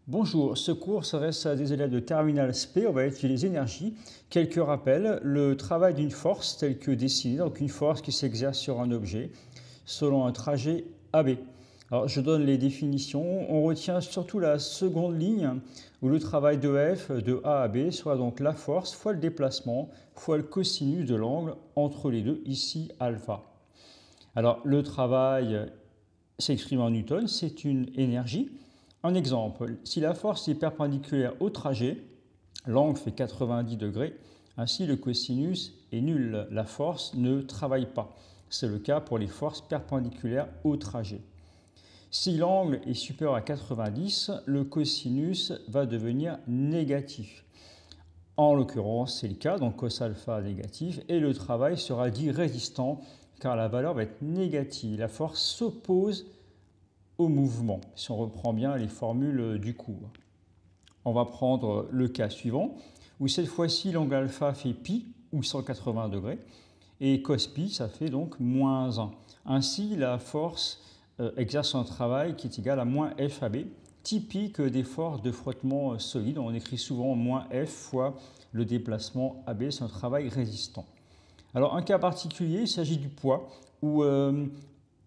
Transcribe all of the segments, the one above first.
Bonjour, ce cours s'adresse à des élèves de Terminal SP. On va étudier les énergies. Quelques rappels. Le travail d'une force telle que dessinée, donc une force qui s'exerce sur un objet selon un trajet AB. Alors, je donne les définitions. On retient surtout la seconde ligne où le travail de F de A à B soit donc la force fois le déplacement fois le cosinus de l'angle entre les deux, ici alpha. Alors, le travail s'exprime en newton, c'est une énergie. Un exemple, si la force est perpendiculaire au trajet, l'angle fait 90 degrés, ainsi le cosinus est nul, la force ne travaille pas. C'est le cas pour les forces perpendiculaires au trajet. Si l'angle est supérieur à 90, le cosinus va devenir négatif. En l'occurrence, c'est le cas, donc cos alpha négatif, et le travail sera dit résistant, car la valeur va être négative. La force s'oppose au mouvement, si on reprend bien les formules du cours. On va prendre le cas suivant, où cette fois-ci l'angle alpha fait pi, ou 180 degrés, et cos pi, ça fait donc moins 1. Ainsi, la force exerce un travail qui est égal à moins FAB, typique des forces de frottement solide. On écrit souvent moins F fois le déplacement AB, c'est un travail résistant. Alors, un cas particulier, il s'agit du poids, où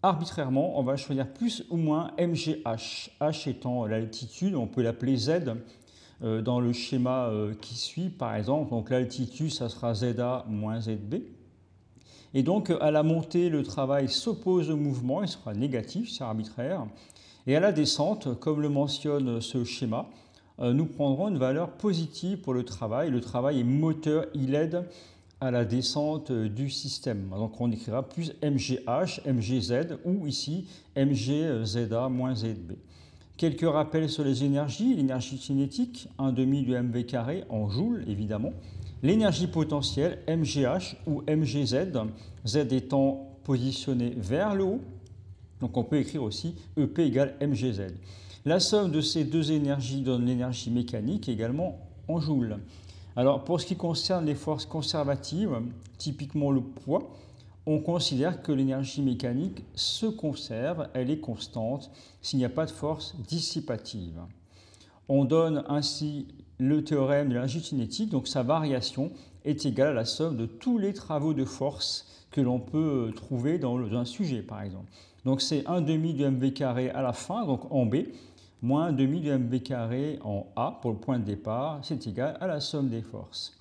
arbitrairement, on va choisir plus ou moins MGH. H étant l'altitude, on peut l'appeler Z dans le schéma qui suit, par exemple. Donc l'altitude, ça sera ZA moins ZB. Et donc à la montée, le travail s'oppose au mouvement, il sera négatif, c'est arbitraire. Et à la descente, comme le mentionne ce schéma, nous prendrons une valeur positive pour le travail. Le travail est moteur, il aide à la descente du système. Donc on écrira plus MGH, MGZ ou ici MGZA moins ZB. Quelques rappels sur les énergies. L'énergie cinétique, 1 demi du mv carré en joules évidemment. L'énergie potentielle, MGH ou MGZ, Z étant positionné vers le haut. Donc on peut écrire aussi EP égale MGZ. La somme de ces deux énergies donne l'énergie mécanique également en joules. Alors pour ce qui concerne les forces conservatives, typiquement le poids, on considère que l'énergie mécanique se conserve, elle est constante s'il n'y a pas de force dissipative. On donne ainsi le théorème de l'énergie cinétique, donc sa variation est égale à la somme de tous les travaux de force que l'on peut trouver dans un sujet par exemple. Donc c'est 1 demi du mv carré à la fin, donc en B, moins 1 demi du mv carré en A pour le point de départ, c'est égal à la somme des forces.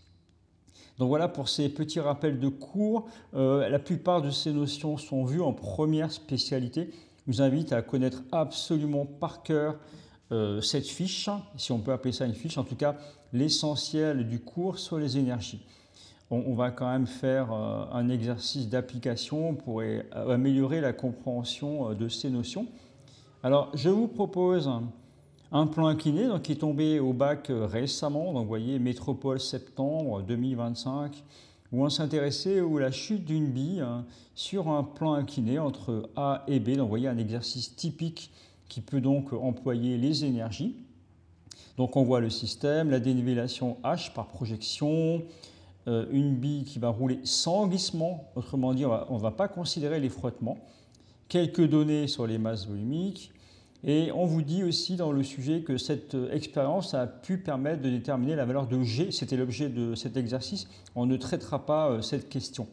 Donc voilà pour ces petits rappels de cours. La plupart de ces notions sont vues en première spécialité. Je vous invite à connaître absolument par cœur cette fiche, si on peut appeler ça une fiche, en tout cas l'essentiel du cours sur les énergies. On va quand même faire un exercice d'application pour améliorer la compréhension de ces notions. Alors je vous propose un plan incliné donc, qui est tombé au bac récemment, donc vous voyez Métropole septembre 2025, où on s'intéressait à la chute d'une bille sur un plan incliné entre A et B. Donc vous voyez un exercice typique qui peut donc employer les énergies. Donc on voit le système, la dénivellation H par projection, une bille qui va rouler sans glissement, autrement dit on ne va pas considérer les frottements, quelques données sur les masses volumiques, et on vous dit aussi dans le sujet que cette expérience a pu permettre de déterminer la valeur de G, c'était l'objet de cet exercice, on ne traitera pas cette question.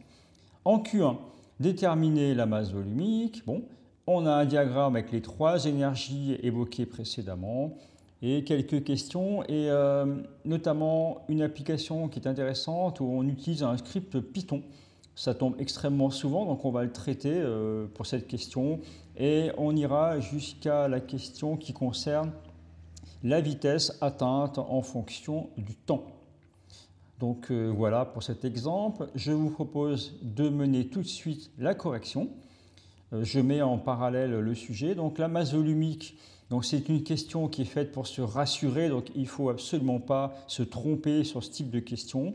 En Q1, déterminer la masse volumique, bon, on a un diagramme avec les trois énergies évoquées précédemment, et quelques questions, et notamment une application qui est intéressante où on utilise un script Python. Ça tombe extrêmement souvent, donc on va le traiter pour cette question. Et on ira jusqu'à la question qui concerne la vitesse atteinte en fonction du temps. Donc voilà pour cet exemple. Je vous propose de mener tout de suite la correction. Je mets en parallèle le sujet. Donc la masse volumique, c'est une question qui est faite pour se rassurer, donc il ne faut absolument pas se tromper sur ce type de question.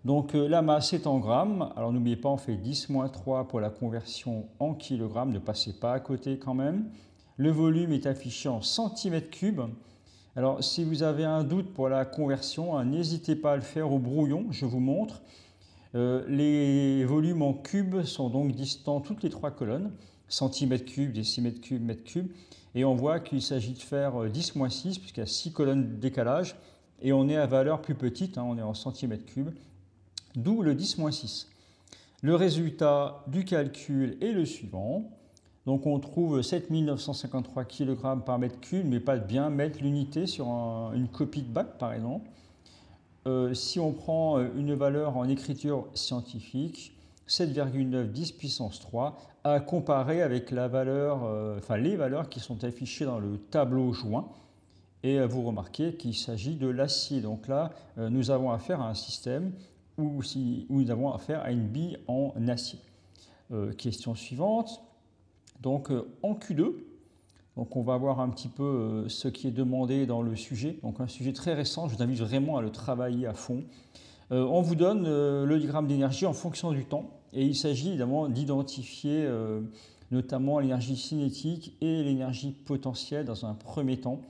Donc la masse est en grammes, alors n'oubliez pas on fait 10-3 pour la conversion en kilogrammes, ne passez pas à côté quand même. Le volume est affiché en centimètres cubes. Alors si vous avez un doute pour la conversion, n'hésitez pas à le faire au brouillon, je vous montre. Les volumes en cubes sont donc distants toutes les trois colonnes, centimètres cubes, décimètres cubes, mètres cubes, et on voit qu'il s'agit de faire 10-6, puisqu'il y a 6 colonnes de décalage, et on est à valeur plus petite, on est en centimètres cubes, d'où le 10-6. Le résultat du calcul est le suivant. Donc on trouve 7953 kg par mètre cube, mais pas de bien mettre l'unité sur une copie de bac par exemple. Si on prend une valeur en écriture scientifique, 7,9 10 puissance 3, à comparer avec la valeur, les valeurs qui sont affichées dans le tableau joint. Et vous remarquez qu'il s'agit de l'acier. Donc là, nous avons affaire à un système où nous avons affaire à une bille en acier. Question suivante. Donc en Q2, donc on va voir un petit peu ce qui est demandé dans le sujet. Donc un sujet très récent, je vous invite vraiment à le travailler à fond. On vous donne le diagramme d'énergie en fonction du temps. Et il s'agit évidemment d'identifier notamment l'énergie cinétique et l'énergie potentielle dans un premier temps.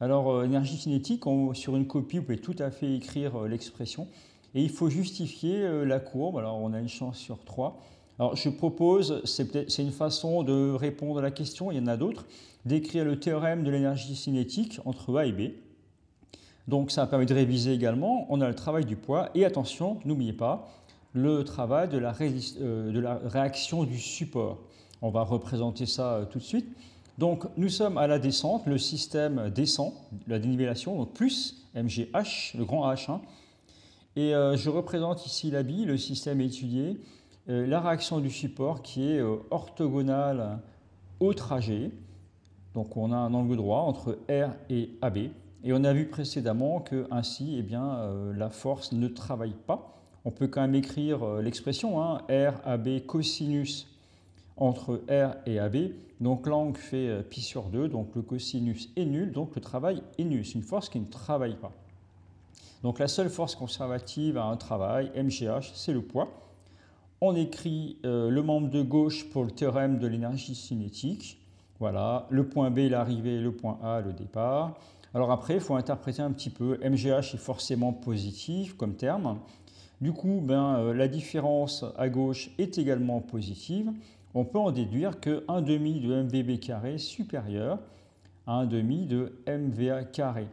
Alors l'énergie cinétique, sur une copie, vous pouvez tout à fait écrire l'expression. Et il faut justifier la courbe. Alors on a une chance sur 3. Alors je propose, c'est une façon de répondre à la question, il y en a d'autres, d'écrire le théorème de l'énergie cinétique entre A et B. Donc ça permet de réviser également, on a le travail du poids, et attention, n'oubliez pas, le travail de la réaction du support. On va représenter ça tout de suite. Donc nous sommes à la descente, le système descend, la dénivellation, donc plus mgh, le grand H. Et je représente ici la bille, le système étudié, la réaction du support qui est orthogonale au trajet. Donc on a un angle droit entre R et AB. Et on a vu précédemment que ainsi, la force ne travaille pas. On peut quand même écrire l'expression RAB cosinus entre R et AB. Donc l'angle fait pi sur 2, donc le cosinus est nul, donc le travail est nul. C'est une force qui ne travaille pas. Donc la seule force conservative à un travail, mgh, c'est le poids. On écrit le membre de gauche pour le théorème de l'énergie cinétique. Voilà, le point B, l'arrivée, le point A, le départ. Alors après, il faut interpréter un petit peu. MGH est forcément positif comme terme. Du coup, la différence à gauche est également positive. On peut en déduire que 1 demi de mvb carré supérieur à 1 demi de mva carré.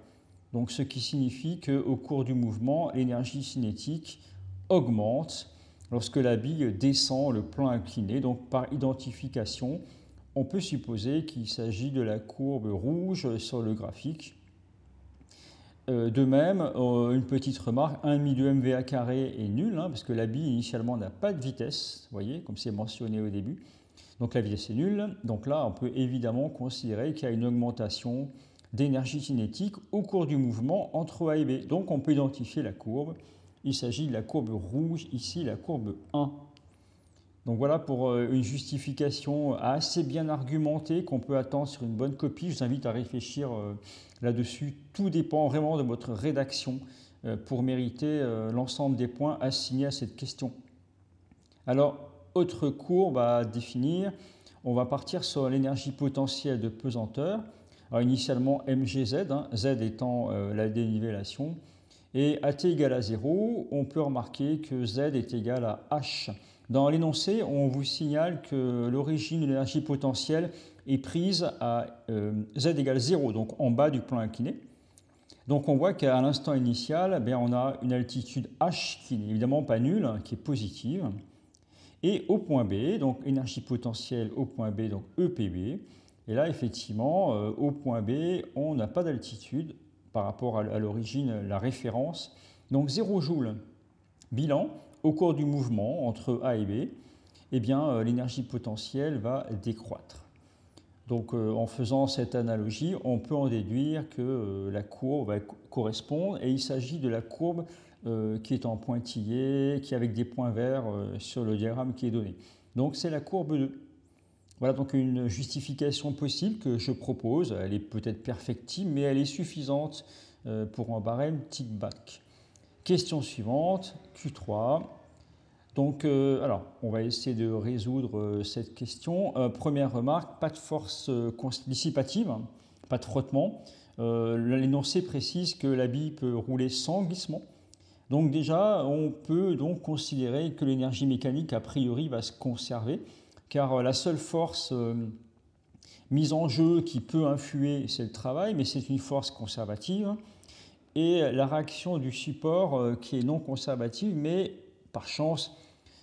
Donc ce qui signifie qu'au cours du mouvement, l'énergie cinétique augmente lorsque la bille descend le plan incliné. Donc par identification, on peut supposer qu'il s'agit de la courbe rouge sur le graphique. De même, une petite remarque, 1,5 de mva carré est nul, parce que la bille initialement n'a pas de vitesse, vous voyez, comme c'est mentionné au début. Donc la vitesse est nulle. Donc là, on peut évidemment considérer qu'il y a une augmentation d'énergie cinétique au cours du mouvement entre A et B. Donc on peut identifier la courbe. Il s'agit de la courbe rouge, ici la courbe 1. Donc voilà pour une justification assez bien argumentée qu'on peut attendre sur une bonne copie. Je vous invite à réfléchir là-dessus. Tout dépend vraiment de votre rédaction pour mériter l'ensemble des points assignés à cette question. Alors, autre courbe à définir, on va partir sur l'énergie potentielle de pesanteur. Alors, initialement mgz, z étant la dénivellation, et à t égale à 0, on peut remarquer que z est égal à h. Dans l'énoncé, on vous signale que l'origine de l'énergie potentielle est prise à z égale 0, donc en bas du plan incliné. Donc on voit qu'à l'instant initial, on a une altitude h qui n'est évidemment pas nulle, qui est positive. Et au point B, donc énergie potentielle au point B, donc EPB. Et là, effectivement, au point B, on n'a pas d'altitude par rapport à l'origine, la référence. Donc 0 joule. Bilan, au cours du mouvement entre A et B, l'énergie potentielle va décroître. Donc en faisant cette analogie, on peut en déduire que la courbe va correspondre, et il s'agit de la courbe qui est en pointillé, qui est avec des points verts sur le diagramme qui est donné. Donc c'est la courbe 2. Voilà donc une justification possible que je propose. Elle est peut-être perfectible, mais elle est suffisante pour un barème type bac. Question suivante, Q3. Donc, on va essayer de résoudre cette question. Première remarque, pas de force dissipative, pas de frottement. L'énoncé précise que la bille peut rouler sans glissement. Donc déjà, on peut donc considérer que l'énergie mécanique, a priori, va se conserver, car la seule force mise en jeu qui peut influer, c'est le travail, mais c'est une force conservative, et la réaction du support qui est non conservative, mais par chance,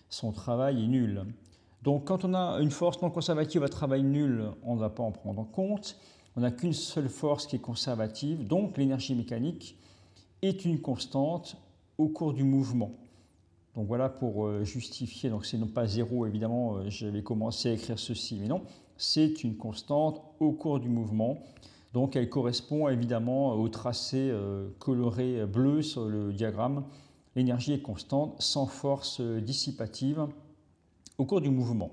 son travail est nul. Donc quand on a une force non conservative à travail nul, on ne va pas en prendre en compte. On n'a qu'une seule force qui est conservative, donc l'énergie mécanique est une constante au cours du mouvement. Donc voilà pour justifier, donc c'est non pas zéro évidemment, j'avais commencé à écrire ceci, mais non, c'est une constante au cours du mouvement. Donc elle correspond évidemment au tracé coloré bleu sur le diagramme. L'énergie est constante sans force dissipative au cours du mouvement.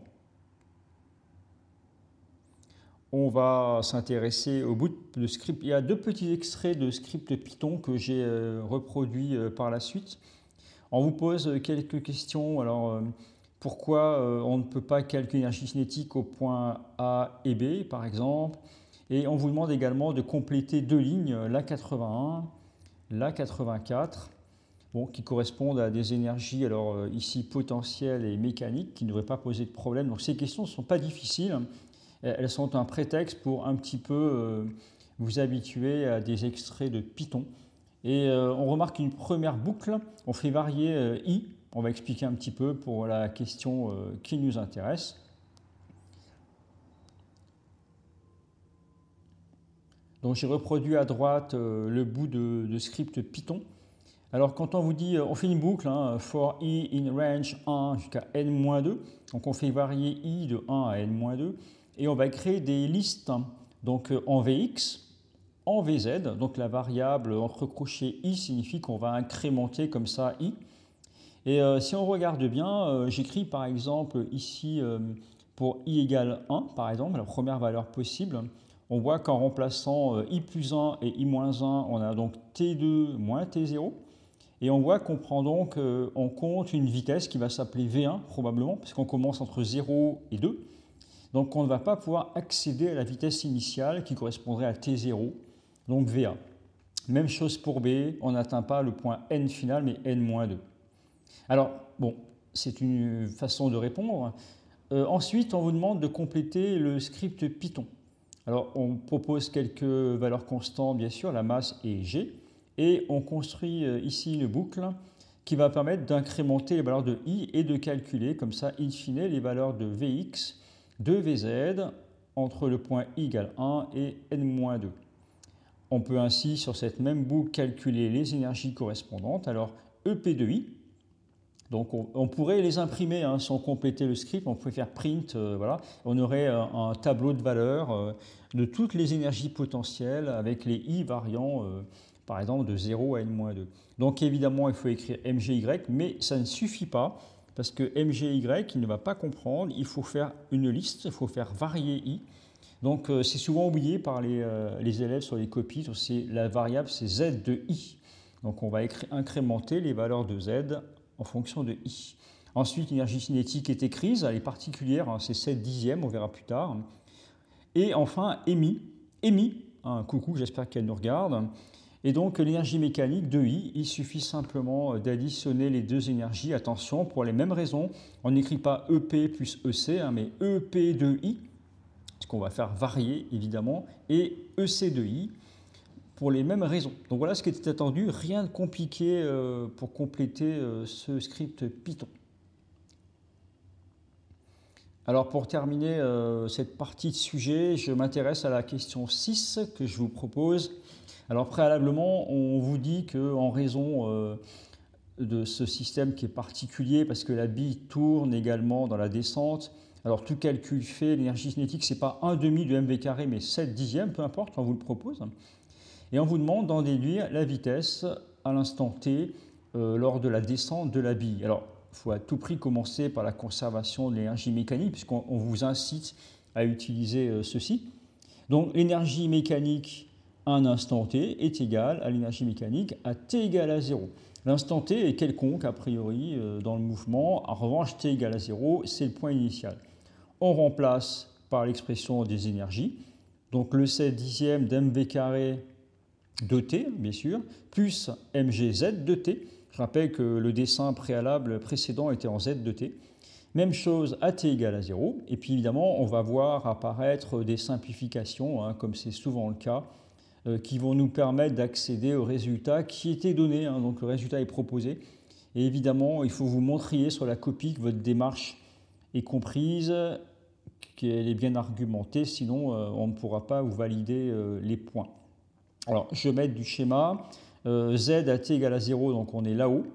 On va s'intéresser au bout de script. Il y a deux petits extraits de script Python que j'ai reproduits par la suite. On vous pose quelques questions. Alors, pourquoi on ne peut pas calculer l'énergie cinétique au point A et B, par exemple? Et on vous demande également de compléter deux lignes, la 81, la 84, bon, qui correspondent à des énergies, alors ici potentielles et mécaniques, qui ne devraient pas poser de problème. Donc ces questions ne sont pas difficiles. Elles sont un prétexte pour un petit peu vous habituer à des extraits de Python. Et on remarque une première boucle, on fait varier i, on va expliquer un petit peu pour la question qui nous intéresse. Donc j'ai reproduit à droite le bout de script Python. Alors quand on vous dit, on fait une boucle, hein, for i in range 1 jusqu'à n-2, donc on fait varier i de 1 à n-2, et on va créer des listes, donc en Vx, en Vz, donc la variable entre crochets i signifie qu'on va incrémenter comme ça i. Et si on regarde bien, j'écris par exemple ici pour i égale 1, par exemple, la première valeur possible, on voit qu'en remplaçant i plus 1 et i moins 1, on a donc t2 moins t0. Et on voit qu'on prend donc en compte une vitesse qui va s'appeler V1 probablement, parce qu'on commence entre 0 et 2. Donc on ne va pas pouvoir accéder à la vitesse initiale qui correspondrait à T0, donc VA. Même chose pour B, on n'atteint pas le point N final, mais N-2. Alors, bon, c'est une façon de répondre. Ensuite, on vous demande de compléter le script Python. Alors, on propose quelques valeurs constantes, bien sûr, la masse et G. Et on construit ici une boucle qui va permettre d'incrémenter les valeurs de I et de calculer, comme ça, in fine, les valeurs de Vx, de Vz, entre le point I égale 1 et n-2. On peut ainsi, sur cette même boucle, calculer les énergies correspondantes. Alors, EP de I, donc on pourrait les imprimer hein, si on complétait le script, on pourrait faire print, voilà. On aurait un tableau de valeurs de toutes les énergies potentielles avec les I variant par exemple de 0 à n-2. Donc évidemment il faut écrire MGY, mais ça ne suffit pas parce que MGY il ne va pas comprendre, il faut faire une liste, il faut faire varier I. Donc c'est souvent oublié par les élèves sur les copies, donc la variable c'est Z de I. Donc on va incrémenter les valeurs de Z en fonction de I. Ensuite, l'énergie cinétique est écrite, elle est particulière, hein, c'est 7 dixièmes, on verra plus tard. Et enfin, EMI, hein, coucou, j'espère qu'elle nous regarde. Et donc l'énergie mécanique de I, il suffit simplement d'additionner les deux énergies, attention, pour les mêmes raisons. On n'écrit pas EP plus EC, hein, mais EP de I, ce qu'on va faire varier évidemment, et EC de I, pour les mêmes raisons. Donc voilà ce qui était attendu, rien de compliqué pour compléter ce script Python. Alors pour terminer cette partie de sujet, je m'intéresse à la question 6 que je vous propose. Alors préalablement, on vous dit qu'en raison de ce système qui est particulier, parce que la bille tourne également dans la descente, alors tout calcul fait, l'énergie cinétique, ce n'est pas 1/2 de mv carré, mais 7 dixièmes, peu importe, on vous le propose. Et on vous demande d'en déduire la vitesse à l'instant t lors de la descente de la bille. Alors, il faut à tout prix commencer par la conservation de l'énergie mécanique, puisqu'on vous incite à utiliser ceci. Donc, l'énergie mécanique à un instant t est égale à l'énergie mécanique à t égale à 0. L'instant t est quelconque, a priori, dans le mouvement. En revanche, t égale à 0, c'est le point initial. On remplace par l'expression des énergies. Donc, le 7 dixième d'mv carré de t, bien sûr, plus mgz de t. Je rappelle que le dessin préalable précédent était en Z de t. Même chose à t égale à 0. Et puis évidemment, on va voir apparaître des simplifications, hein, comme c'est souvent le cas, qui vont nous permettre d'accéder au résultat qui était donné. Hein, donc le résultat est proposé. Et évidemment, il faut vous montrer sur la copie que votre démarche est comprise, qu'elle est bien argumentée, sinon on ne pourra pas vous valider les points. Alors, je vais mettre du schéma. Z à t égale à 0, donc on est là-haut.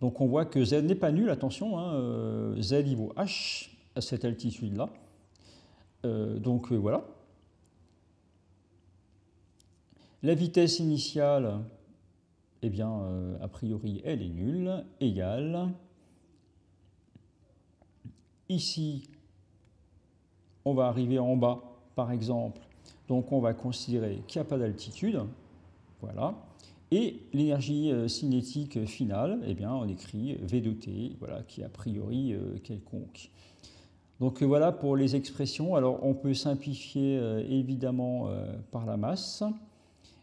Donc on voit que Z n'est pas nul, attention, hein, Z il vaut H à cette altitude-là. Voilà. La vitesse initiale, eh bien, a priori, elle est nulle, égale. Ici, on va arriver en bas, par exemple. Donc on va considérer qu'il n'y a pas d'altitude. Voilà. Et l'énergie cinétique finale, eh bien, on écrit V de t, voilà, qui est a priori quelconque. Donc voilà pour les expressions. Alors on peut simplifier évidemment par la masse.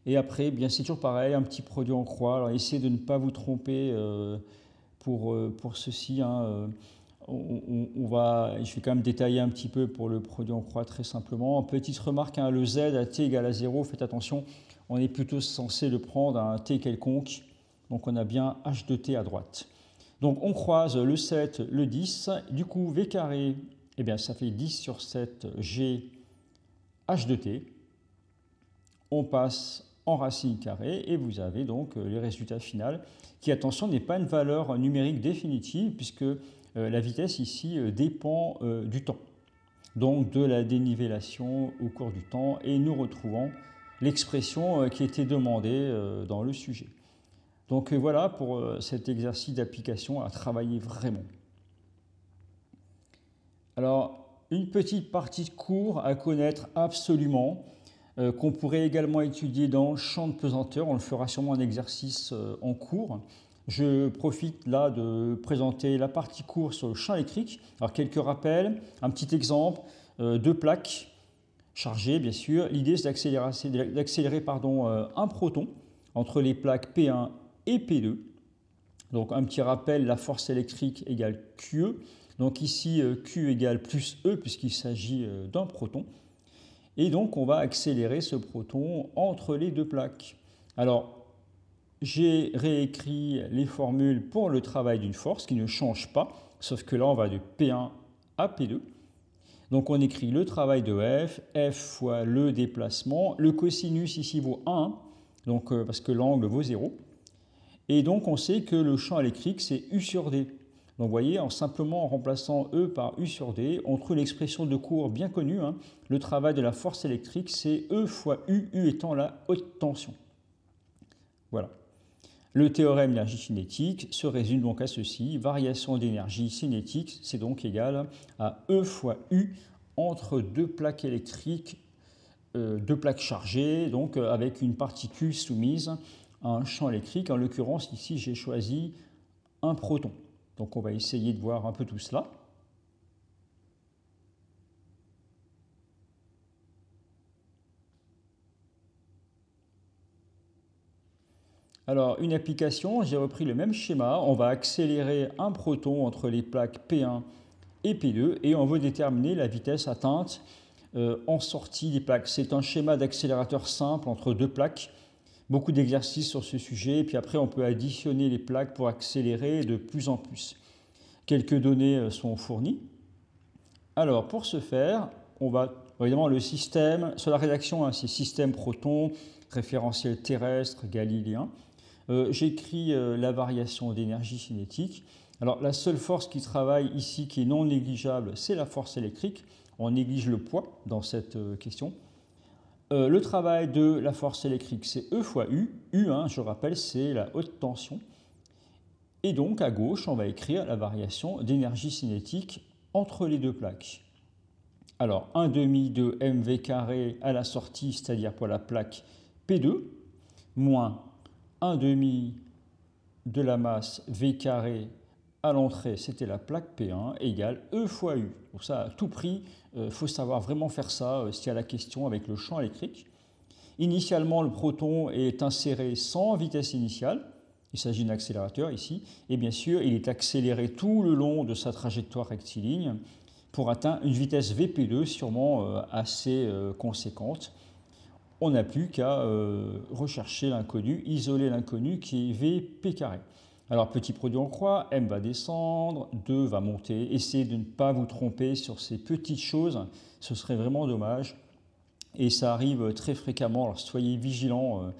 Et après, bien c'est toujours pareil, un petit produit en croix. Alors essayez de ne pas vous tromper pour ceci. Hein. Je vais quand même détailler un petit peu pour le produit en croix très simplement. Petite remarque, hein, le Z à t égale à 0, faites attention, on est plutôt censé le prendre à un t quelconque. Donc on a bien h de t à droite. Donc on croise le 7, le 10. Du coup, v carré, eh bien, ça fait 10 sur 7 g h de t. On passe en racine carrée et vous avez donc le résultat final qui, attention, n'est pas une valeur numérique définitive puisque la vitesse ici dépend du temps, donc de la dénivellation au cours du temps, et nous retrouvons l'expression qui était demandée dans le sujet. Donc voilà pour cet exercice d'application à travailler vraiment. Alors, une petite partie de cours à connaître absolument, qu'on pourrait également étudier dans le champ de pesanteur. On le fera sûrement en exercice en cours. Je profite là de présenter la partie cours sur le champ électrique. Alors quelques rappels, un petit exemple, deux plaques chargées bien sûr. L'idée c'est d'accélérer un proton entre les plaques P1 et P2. Donc un petit rappel, la force électrique égale QE. Donc ici Q égale plus E puisqu'il s'agit d'un proton. Et donc on va accélérer ce proton entre les deux plaques. Alors j'ai réécrit les formules pour le travail d'une force qui ne change pas, sauf que là on va de P1 à P2. Donc on écrit le travail de F, F fois le déplacement. Le cosinus ici vaut 1, donc, parce que l'angle vaut 0. Et donc on sait que le champ électrique c'est U sur D. Donc vous voyez, simplement en remplaçant E par U sur D, on trouve l'expression de cours bien connue. Hein. Le travail de la force électrique, c'est E fois U, U étant la haute tension. Voilà. Le théorème d'énergie cinétique se résume donc à ceci. Variation d'énergie cinétique, c'est donc égal à E fois U entre deux plaques électriques, deux plaques chargées, donc avec une particule soumise à un champ électrique. En l'occurrence, ici, j'ai choisi un proton. Donc on va essayer de voir un peu tout cela. Alors une application, j'ai repris le même schéma. On va accélérer un proton entre les plaques P1 et P2 et on veut déterminer la vitesse atteinte en sortie des plaques. C'est un schéma d'accélérateur simple entre deux plaques. Beaucoup d'exercices sur ce sujet et puis après on peut additionner les plaques pour accélérer de plus en plus. Quelques données sont fournies. Alors, pour ce faire, on va, évidemment, le système, sur la rédaction, hein, c'est système proton, référentiel terrestre, galiléen. J'écris la variation d'énergie cinétique. Alors, la seule force qui travaille ici, qui est non négligeable, c'est la force électrique. On néglige le poids dans cette question. Le travail de la force électrique, c'est E fois U. U, hein, je rappelle, c'est la haute tension. Et donc, à gauche, on va écrire la variation d'énergie cinétique entre les deux plaques. Alors, 1 demi de mv carré à la sortie, c'est-à-dire pour la plaque P2, moins 1 demi de la masse v carré à l'entrée, c'était la plaque P1, égale E fois U. Pour ça, à tout prix, il faut savoir vraiment faire ça s'il y a la question avec le champ électrique. Initialement, le proton est inséré sans vitesse initiale. il s'agit d'un accélérateur ici, et bien sûr, il est accéléré tout le long de sa trajectoire rectiligne pour atteindre une vitesse VP2 sûrement assez conséquente. On n'a plus qu'à rechercher l'inconnu, isoler l'inconnu qui est VP carré. Alors, petit produit en croix, M va descendre, 2 va monter. Essayez de ne pas vous tromper sur ces petites choses, ce serait vraiment dommage. Et ça arrive très fréquemment, alors soyez vigilants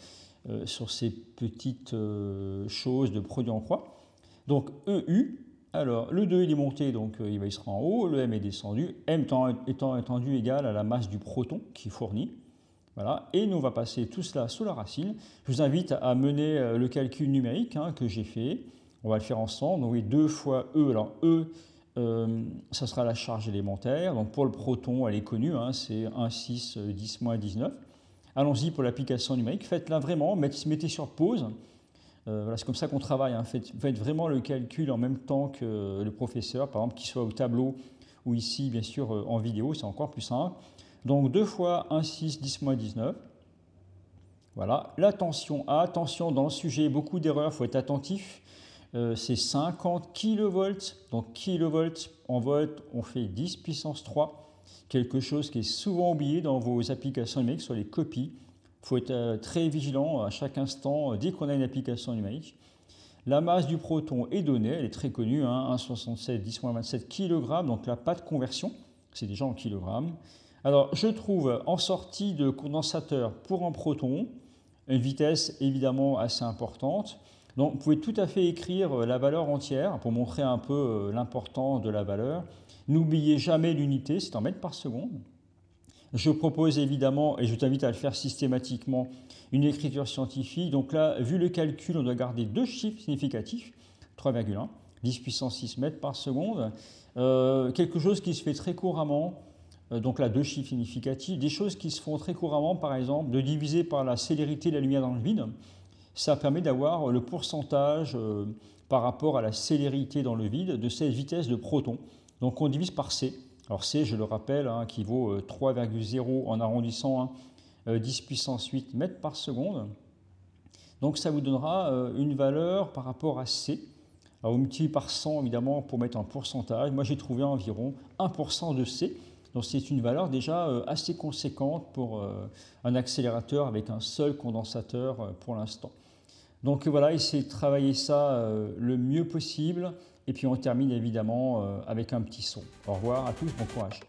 sur ces petites choses de produits en croix. Donc, EU, alors le 2 il est monté, donc il sera en haut, le M est descendu, M étant étendu égal à la masse du proton qui fournit. Voilà, et nous on va passer tout cela sous la racine. Je vous invite à mener le calcul numérique que j'ai fait. On va le faire ensemble. Donc oui, 2 fois E. Alors E, ça sera la charge élémentaire. Donc pour le proton, elle est connue, c'est 1, 6, 10, moins 19. Allons-y pour l'application numérique. Faites-la vraiment, mettez sur pause. Voilà, c'est comme ça qu'on travaille. Faites vraiment le calcul en même temps que le professeur, par exemple, qu'il soit au tableau ou ici, bien sûr, en vidéo, c'est encore plus simple. Donc 2 fois 1, 6, 10 moins 19. Voilà. La tension A, attention dans le sujet, beaucoup d'erreurs, il faut être attentif. C'est 50 kV. Donc kilovolts en volts, on fait 10 puissance 3. Quelque chose qui est souvent oublié dans vos applications numériques sur les copies. Il faut être très vigilant à chaque instant dès qu'on a une application numérique. La masse du proton est donnée, elle est très connue, 1,67 10-27 kg, donc là pas de conversion, c'est déjà en kilogrammes. Alors, je trouve en sortie de condensateur pour un proton, une vitesse évidemment assez importante. Donc, vous pouvez tout à fait écrire la valeur entière pour montrer un peu l'importance de la valeur. N'oubliez jamais l'unité, c'est en mètres par seconde. Je propose évidemment, et je t'invite à le faire systématiquement, une écriture scientifique. Donc là, vu le calcul, on doit garder 2 chiffres significatifs, 3,1, 10 puissance 6 mètres par seconde. Quelque chose qui se fait très couramment. Donc là, 2 chiffres significatifs, des choses qui se font très couramment, par exemple, de diviser par la célérité de la lumière dans le vide. Ça permet d'avoir le pourcentage par rapport à la célérité dans le vide de cette vitesse de proton. Donc on divise par C. Alors C, je le rappelle, qui vaut 3,0 en arrondissant, 10 puissance 8 mètres par seconde. Donc ça vous donnera une valeur par rapport à C. Alors vous multipliez par 100 évidemment pour mettre un pourcentage. Moi j'ai trouvé environ 1% de C. Donc c'est une valeur déjà assez conséquente pour un accélérateur avec un seul condensateur pour l'instant. Donc voilà, essayez de travailler ça le mieux possible. Et puis on termine évidemment avec un petit son. Au revoir à tous, bon courage.